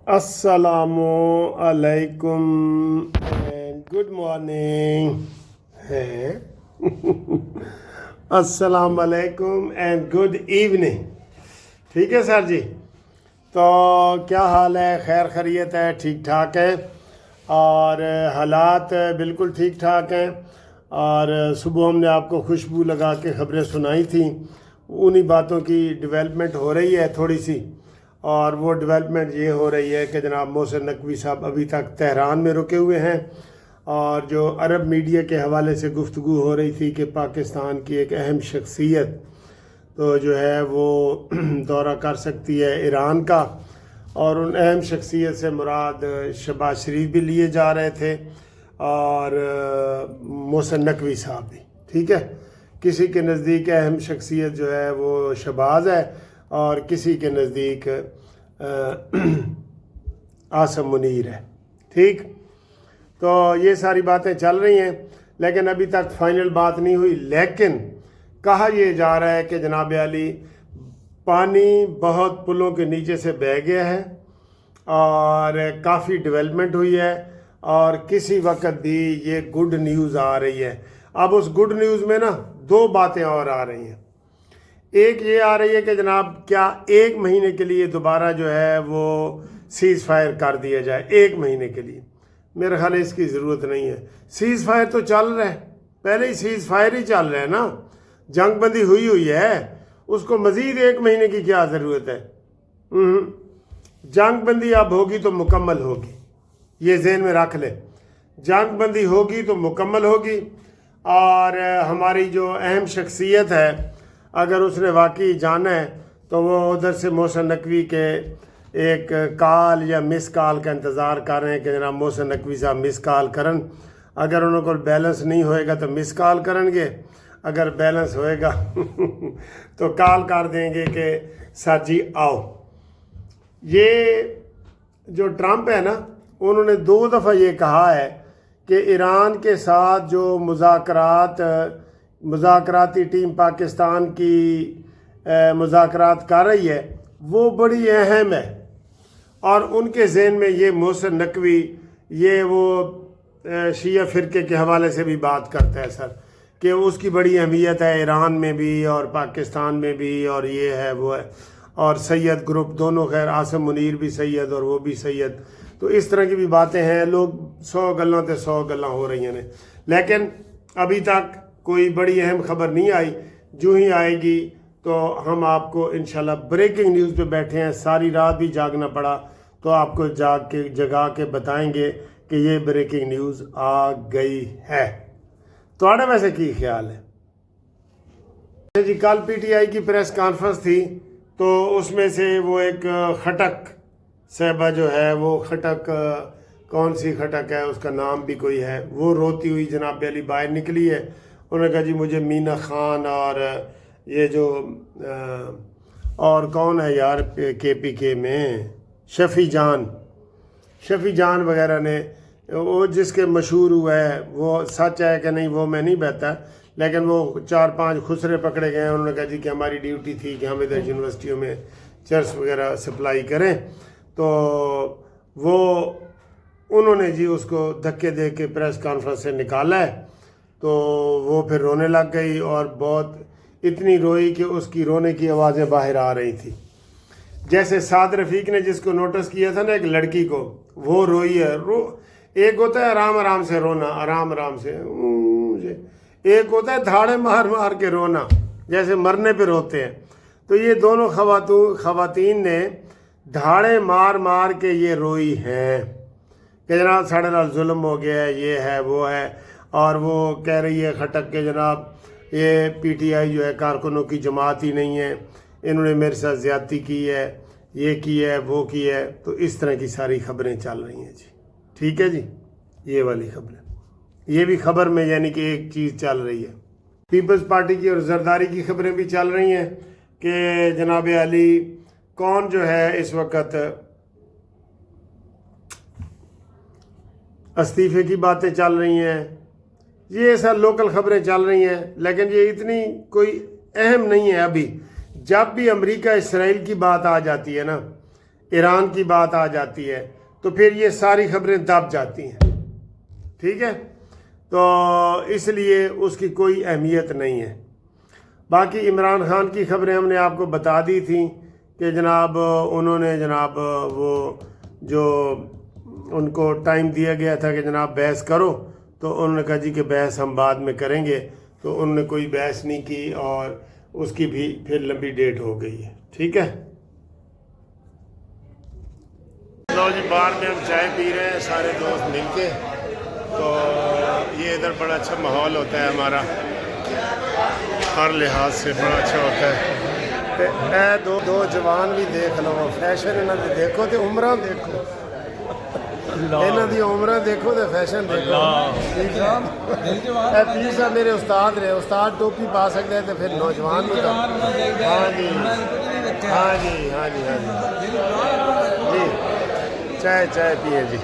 Assalamu alaikum and good morning. Hey. Assalamu alaikum and good evening. ٹھیک ہے سر جی، تو کیا حال ہے؟ خیر خیریت ہے؟ ٹھیک ٹھاک ہے اور حالات بالکل ٹھیک ٹھاک ہیں. اور صبح ہم نے آپ کو خوشبو لگا کے خبریں سنائی تھیں، انہی باتوں کی ڈیولپمنٹ ہو رہی ہے تھوڑی سی. اور وہ ڈیولپمنٹ یہ ہو رہی ہے کہ جناب محسن نقوی صاحب ابھی تک تہران میں رکے ہوئے ہیں. اور جو عرب میڈیا کے حوالے سے گفتگو ہو رہی تھی کہ پاکستان کی ایک اہم شخصیت تو جو ہے وہ دورہ کر سکتی ہے ایران کا، اور ان اہم شخصیت سے مراد شہباز شریف بھی لیے جا رہے تھے اور محسن نقوی صاحب بھی. ٹھیک ہے، کسی کے نزدیک اہم شخصیت جو ہے وہ شہباز ہے اور کسی کے نزدیک عاصم منیر ہے. ٹھیک، تو یہ ساری باتیں چل رہی ہیں لیکن ابھی تک فائنل بات نہیں ہوئی. لیکن کہا یہ جا رہا ہے کہ جناب علی پانی بہت پلوں کے نیچے سے بہہ گیا ہے اور کافی ڈیولپمنٹ ہوئی ہے، اور کسی وقت بھی یہ گڈ نیوز آ رہی ہے. اب اس گڈ نیوز میں نا دو باتیں اور آ رہی ہیں. ایک یہ آ رہی ہے کہ جناب کیا 1 مہینے کے لیے دوبارہ جو ہے وہ سیز فائر کر دیا جائے 1 مہینے کے لیے. میرے خیال اس کی ضرورت نہیں ہے. سیز فائر تو چل رہا ہے، پہلے ہی سیز فائر ہی چل رہا ہے نا، جنگ بندی ہوئی ہے، اس کو مزید 1 مہینے کی کیا ضرورت ہے؟ جنگ بندی اب ہوگی تو مکمل ہوگی، یہ ذہن میں رکھ لے. جنگ بندی ہوگی تو مکمل ہوگی. اور ہماری جو اہم شخصیت ہے اگر اس نے واقعی جانا ہے تو وہ ادھر سے محسن نقوی کے ایک کال یا مس کال کا انتظار کر رہے ہیں کہ جناب محسن نقوی صاحب مس کال کرن. اگر انہوں کو بیلنس نہیں ہوئے گا تو مس کال کرن گے، اگر بیلنس ہوئے گا تو کال کر دیں گے کہ سر جی آؤ. یہ جو ٹرمپ ہے نا، انہوں نے 2 دفعہ یہ کہا ہے کہ ایران کے ساتھ جو مذاکراتی ٹیم پاکستان کی مذاکرات کر رہی ہے وہ بڑی اہم ہے. اور ان کے ذہن میں یہ محسن نقوی یہ وہ شیعہ فرقے کے حوالے سے بھی بات کرتا ہے سر، کہ اس کی بڑی اہمیت ہے ایران میں بھی اور پاکستان میں بھی، اور یہ ہے وہ ہے، اور سید گروپ دونوں، خیر عاصم منیر بھی سید اور وہ بھی سید. تو اس طرح کی بھی باتیں ہیں. لوگ 100 گلاں تے 100 گلاں ہو رہی ہیں، لیکن ابھی تک کوئی بڑی اہم خبر نہیں آئی. جو ہی آئے گی تو ہم آپ کو انشاءاللہ بریکنگ نیوز پہ بیٹھے ہیں، ساری رات بھی جاگنا پڑا تو آپ کو جگا کے بتائیں گے کہ یہ بریکنگ نیوز آ گئی ہے. تھوڑا ویسے کی خیال ہے جی؟ کل پی ٹی آئی کی پریس کانفرنس تھی تو اس میں سے وہ ایک خٹک صاحبہ جو ہے، وہ خٹک کون سی خٹک ہے، اس کا نام بھی کوئی ہے، وہ روتی ہوئی جناب علی باہر نکلی ہے. انہوں نے کہا جی مجھے مینا خان اور یہ جو اور کون ہے یار کے پی کے میں شفیع جان وغیرہ نے، وہ جس کے مشہور ہوا ہے وہ سچ ہے کہ نہیں وہ میں نہیں بہتا، لیکن وہ 4-5 خسرے پکڑے گئے. انہوں نے کہا جی کہ ہماری ڈیوٹی تھی کہ ہم ادھر یونیورسٹیوں میں چرس وغیرہ سپلائی کریں، تو وہ انہوں نے جی اس کو دھکے دے کے پریس کانفرنس سے نکالا ہے. تو وہ پھر رونے لگ گئی اور بہت اتنی روئی کہ اس کی رونے کی آوازیں باہر آ رہی تھی. جیسے سعد رفیق نے جس کو نوٹس کیا تھا نا ایک لڑکی کو، وہ روئی ہے. ایک ہوتا ہے آرام سے رونا، آرام سے، ایک ہوتا ہے دھاڑے مار کے رونا جیسے مرنے پہ روتے ہیں. تو یہ دونوں خواتین نے دھاڑے مار کے یہ روئی ہیں کہ جناب ساڑھے نال ظلم ہو گیا ہے، یہ ہے وہ ہے. اور وہ کہہ رہی ہے خٹک کے جناب یہ پی ٹی آئی جو ہے کارکنوں کی جماعت ہی نہیں ہے، انہوں نے میرے ساتھ زیادتی کی ہے، یہ کی ہے وہ کی ہے. تو اس طرح کی ساری خبریں چل رہی ہیں جی. ٹھیک ہے جی، یہ والی خبریں، یہ بھی خبر میں یعنی کہ ایک چیز چل رہی ہے. پیپلز پارٹی کی اور زرداری کی خبریں بھی چل رہی ہیں کہ جناب علی کون جو ہے اس وقت استعفے کی باتیں چل رہی ہیں. یہ سر لوکل خبریں چل رہی ہیں لیکن یہ اتنی کوئی اہم نہیں ہے. ابھی جب بھی امریکہ اسرائیل کی بات آ جاتی ہے نا، ایران کی بات آ جاتی ہے تو پھر یہ ساری خبریں دب جاتی ہیں، ٹھیک ہے؟ تو اس لیے اس کی کوئی اہمیت نہیں ہے۔ باقی عمران خان کی خبریں ہم نے آپ کو بتا دی تھیں کہ جناب انہوں نے جناب وہ جو ان کو ٹائم دیا گیا تھا کہ جناب بحث کرو، تو انہوں نے کہا جی کہ بحث ہم بعد میں کریں گے، تو انہوں نے کوئی بحث نہیں کی اور اس کی بھی پھر لمبی ڈیٹ ہو گئی ہے، ٹھیک ہے؟ لو جی، بار میں ہم چائے پی رہے ہیں سارے دوست مل کے، تو یہ ادھر بڑا اچھا ماحول ہوتا ہے ہمارا، ہر لحاظ سے بڑا اچھا ہوتا ہے۔ تے اے دو جوان بھی دیکھ لو، فیشن انہاں دے دیکھو تے عمرہ دیکھو، انہاں دی عمرہ دیکھو تے فیشن دیکھو۔ اے پیر صاحب میرے استاد رہے، استاد ٹوپی پا سکتے ہیں تو پھر نوجوان بھی۔ ہاں جی ہاں جی ہاں جی ہاں جی جی، چائے پیے جی۔